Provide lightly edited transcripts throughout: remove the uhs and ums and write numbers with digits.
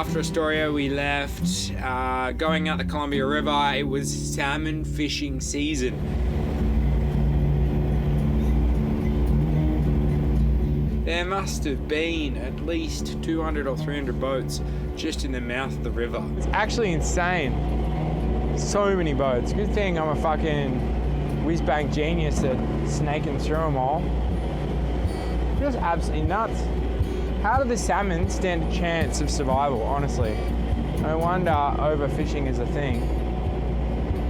after Astoria, we left, going out the Columbia River. It was salmon fishing season. There must have been at least 200 or 300 boats just in the mouth of the river. It's actually insane. So many boats. Good thing I'm a fucking whiz-bang genius at snaking through them all. Just absolutely nuts. How do the salmon stand a chance of survival, honestly? No wonder overfishing is a thing.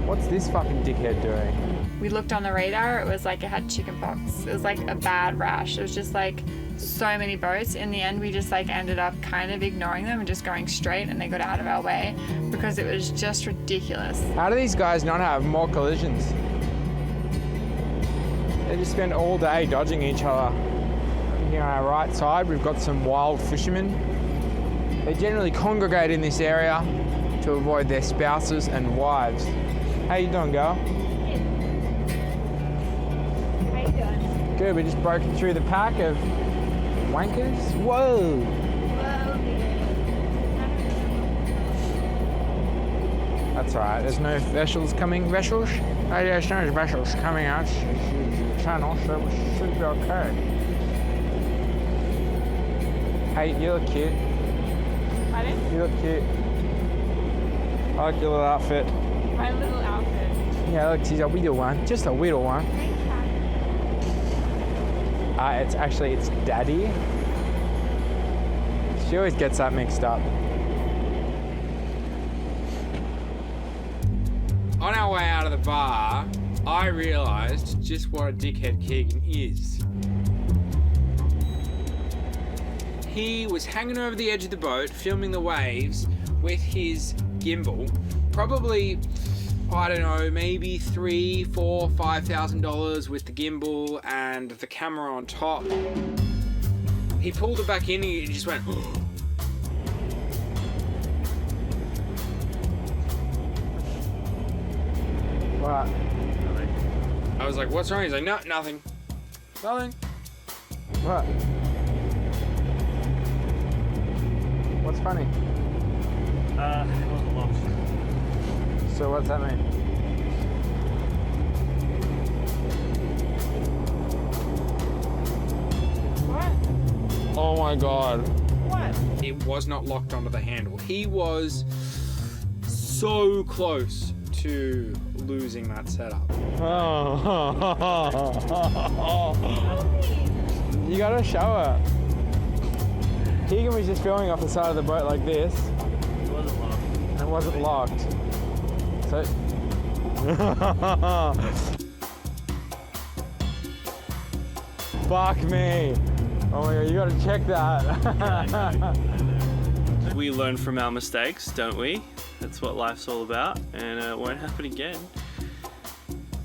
What's this fucking dickhead doing? We looked on the radar, it was like it had chicken pox. It was like a bad rash. It was just like so many boats. In the end, we just like ended up kind of ignoring them and just going straight, and they got out of our way because it was just ridiculous. How do these guys not have more collisions? They just spend all day dodging each other. Here on our right side, we've got some wild fishermen. They generally congregate in this area to avoid their spouses and wives. How you doing, girl? How you doing? Good, we just broke through the pack of wankers. Whoa! That's alright, there's no vessels coming. Vessels? Oh yeah, there's no vessels coming out the channel, so we should be okay. Hey, you look cute. Pardon? You look cute. I like your little outfit. My little outfit. Yeah, look, she's a little one. Just a little one. It's Daddy. She always gets that mixed up. On our way out of the bar, I realised just what a dickhead Keegan is. He was hanging over the edge of the boat, filming the waves with his gimbal. Probably, I don't know, maybe $3,000, $4,000, $5,000 with the gimbal and the camera on top. He pulled it back in and he just went, What? I was like, what's wrong? He's like, no, nothing. Nothing. What? What's funny? It wasn't locked. So what's that mean? What? Oh my god. What? It was not locked onto the handle. He was so close to losing that setup. You gotta show her. Keegan was just filming off the side of the boat like this. It wasn't locked. And it wasn't locked. So... Fuck me. Oh my god, you gotta check that. We learn from our mistakes, don't we? That's what life's all about, and it won't happen again.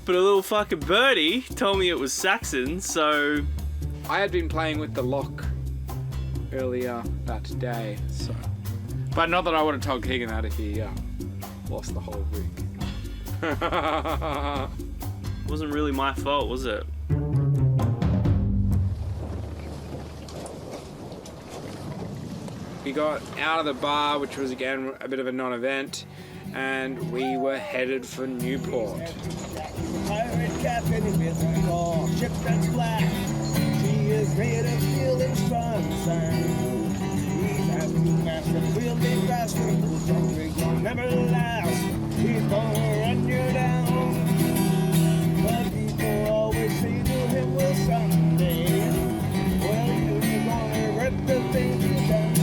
But a little fucking birdie told me it was Saxon, so... I had been playing with the lock earlier that day, so... But not that I would have told Keegan that if he lost the whole rig. It wasn't really my fault, was it? We got out of the bar, which was again a bit of a non-event, and we were headed for Newport. Pirate captain with a call, ship that's black. She is made of steel and strong sign. He's asking master, we'll be faster. That rig will never last. He's gonna run you down. But people always say to him, well, someday, well, you're gonna regret the things you've done.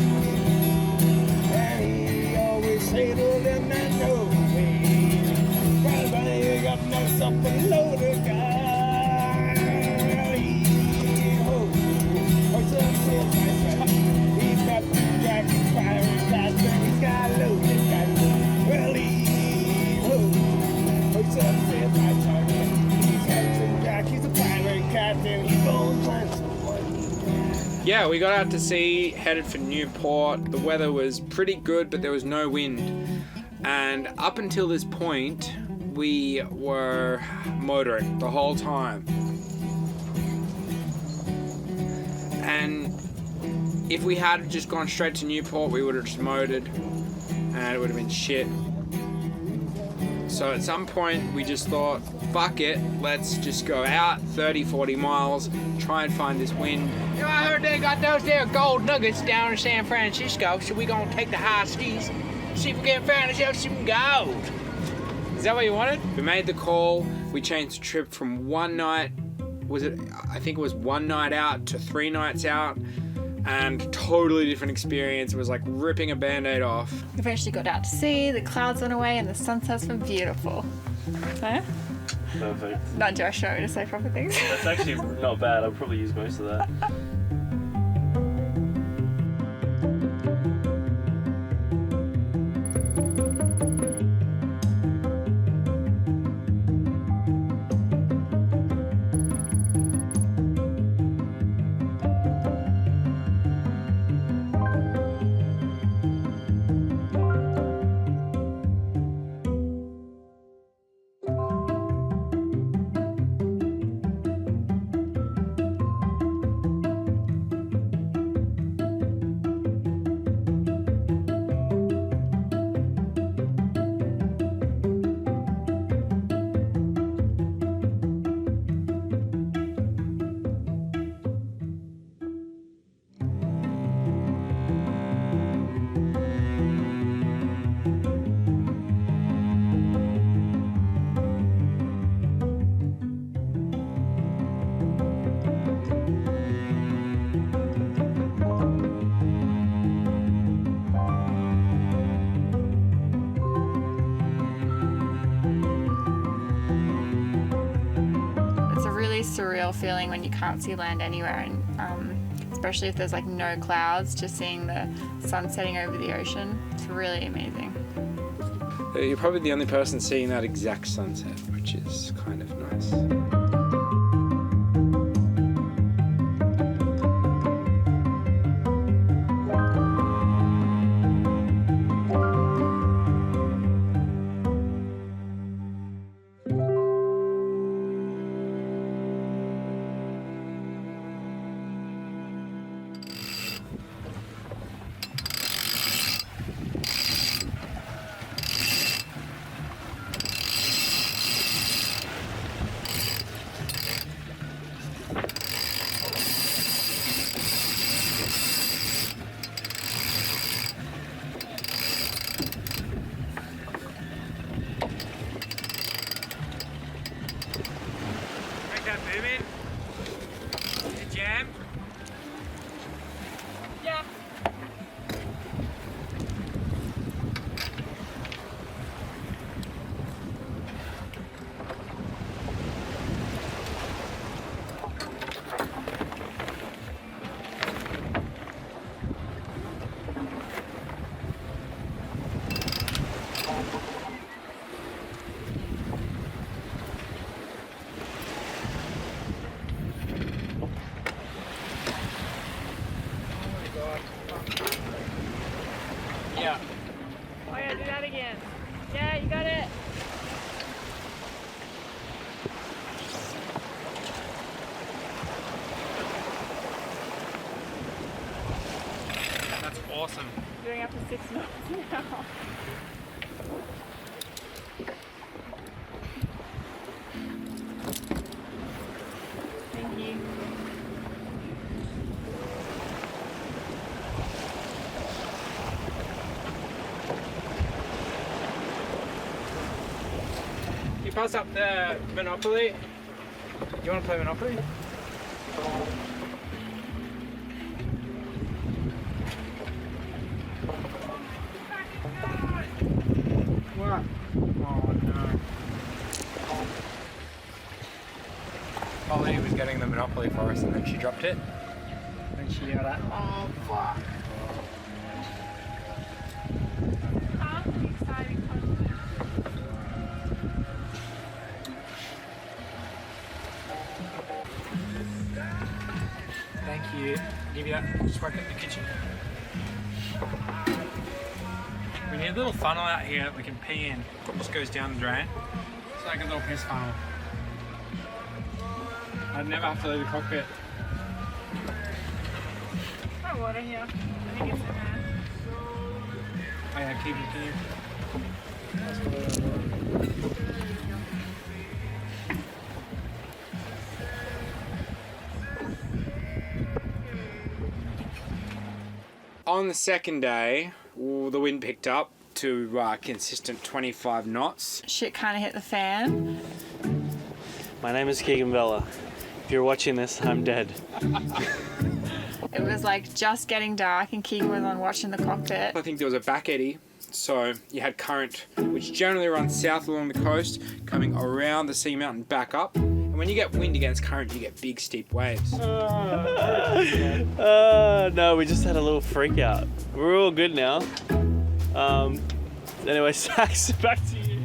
And he always say to them that no way. Cause I got myself a loaded guy. He's got the jacket, fire, and fast, and he's got a loaded guy. Well, he's upset my target. He's Captain Jack, he's a pirate captain. He's going to Yeah, we got out to sea, headed for Newport. The weather was pretty good, but there was no wind. And up until this point, we were motoring the whole time. And If we had just gone straight to Newport, we would have just motored and it would have been shit. So at some point we just thought, fuck it, let's just go out 30, 40 miles, try and find this wind. You know, I heard they got those there gold nuggets down in San Francisco, so we gonna take the high seas, see if we can find ourselves some gold. Is that what you wanted? We made the call, we changed the trip from one night, I think it was one night out to 3 nights out, and totally different experience. It was like ripping a band-aid off. We eventually got out to sea, the clouds went away, and the sunsets were beautiful. Huh? Perfect. Not Josh showing me to say proper things. That's actually not bad. I'll probably use most of that. Surreal feeling when you can't see land anywhere, and especially if there's like no clouds, just seeing the sun setting over the ocean. It's really amazing. You're probably the only person seeing that exact sunset, which is kind of nice. Yeah. Oh yeah, do that again. Yeah, you got it. That's awesome. Doing up to 6 knots now. Thank you. You pass up the Monopoly. You want to play Monopoly? What? Oh no. Holly was getting the Monopoly for us and then she dropped it. And she yelled out, oh fuck. Thank you. Give you that. Just work at the kitchen. We need a little funnel out here that we can pee in. It just goes down the drain. It's like a little piss funnel. I'd never have to leave the cockpit. got water here. I think it's in there. Oh yeah, keep it. On the second day, the wind picked up to consistent 25 knots. Shit kind of hit the fan. My name is Keegan Bella. If you're watching this, I'm dead. It was like just getting dark and Keegan was on watching the cockpit. I think there was a back eddy, so you had current, which generally runs south along the coast, coming around the sea mountain back up. And when you get wind against current, you get big, steep waves. No, we just had a little freak out. We're all good now. Anyway, Sax, back to you.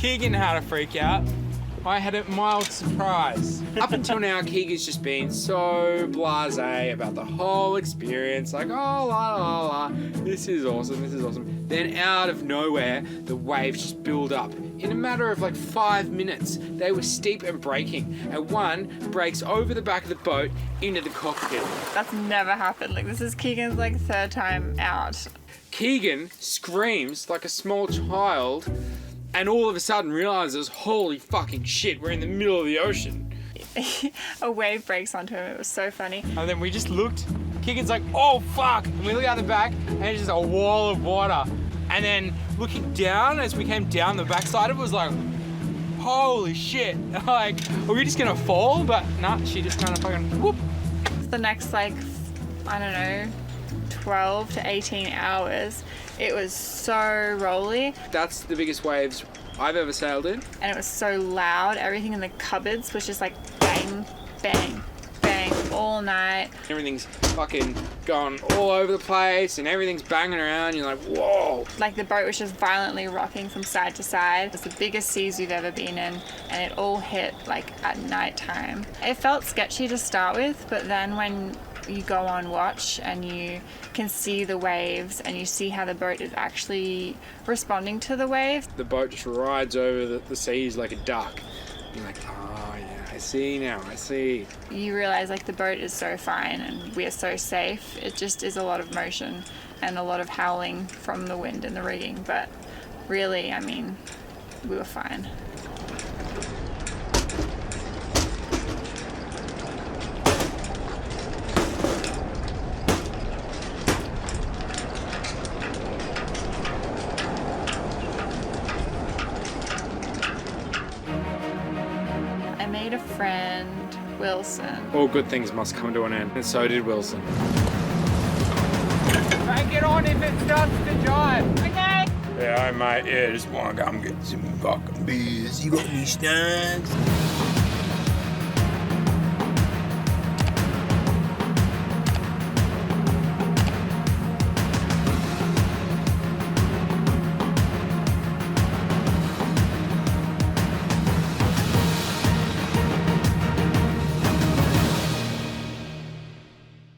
Keegan had a freak out. I had a mild surprise. Up until now, Keegan's just been so blasé about the whole experience. Like, oh, la, la, la, this is awesome, this is awesome. Then out of nowhere, the waves just build up. In a matter of like 5 minutes, they were steep and breaking. And one breaks over the back of the boat into the cockpit. That's never happened. Like, this is Keegan's like third time out. Keegan screams like a small child and all of a sudden realizes, holy fucking shit, we're in the middle of the ocean. A wave breaks onto him. It was so funny. And then we just looked. Keegan's like, oh fuck! And we look out the back, and it's just a wall of water. And then looking down, as we came down the backside, it was like, holy shit! Like, are we just gonna fall? But nah, she just kind of fucking whoop. The next like, I don't know, 12 to 18 hours, it was so rolly That's the biggest waves I've ever sailed in. and it was so loud. Everything in the cupboards was just like bang, bang, bang all night. Everything's fucking going all over the place and everything's banging around. You're like, whoa. Like the boat was just violently rocking from side to side. It was the biggest seas we've ever been in, and it all hit like at night time. It felt sketchy to start with, but then when you go on watch and you can see the waves and you see how the boat is actually responding to the waves. The boat just rides over the seas like a duck. You're like, oh yeah, I see now, I see. You realize like the boat is so fine and we're so safe. It just is a lot of motion and a lot of howling from the wind and the rigging, but really, I mean, we were fine. I made a friend, Wilson. All good things must come to an end, and so did Wilson. Make it on if it starts to jive. Okay. Yeah, mate, yeah, just wanna come get some fucking beers. You got any snacks?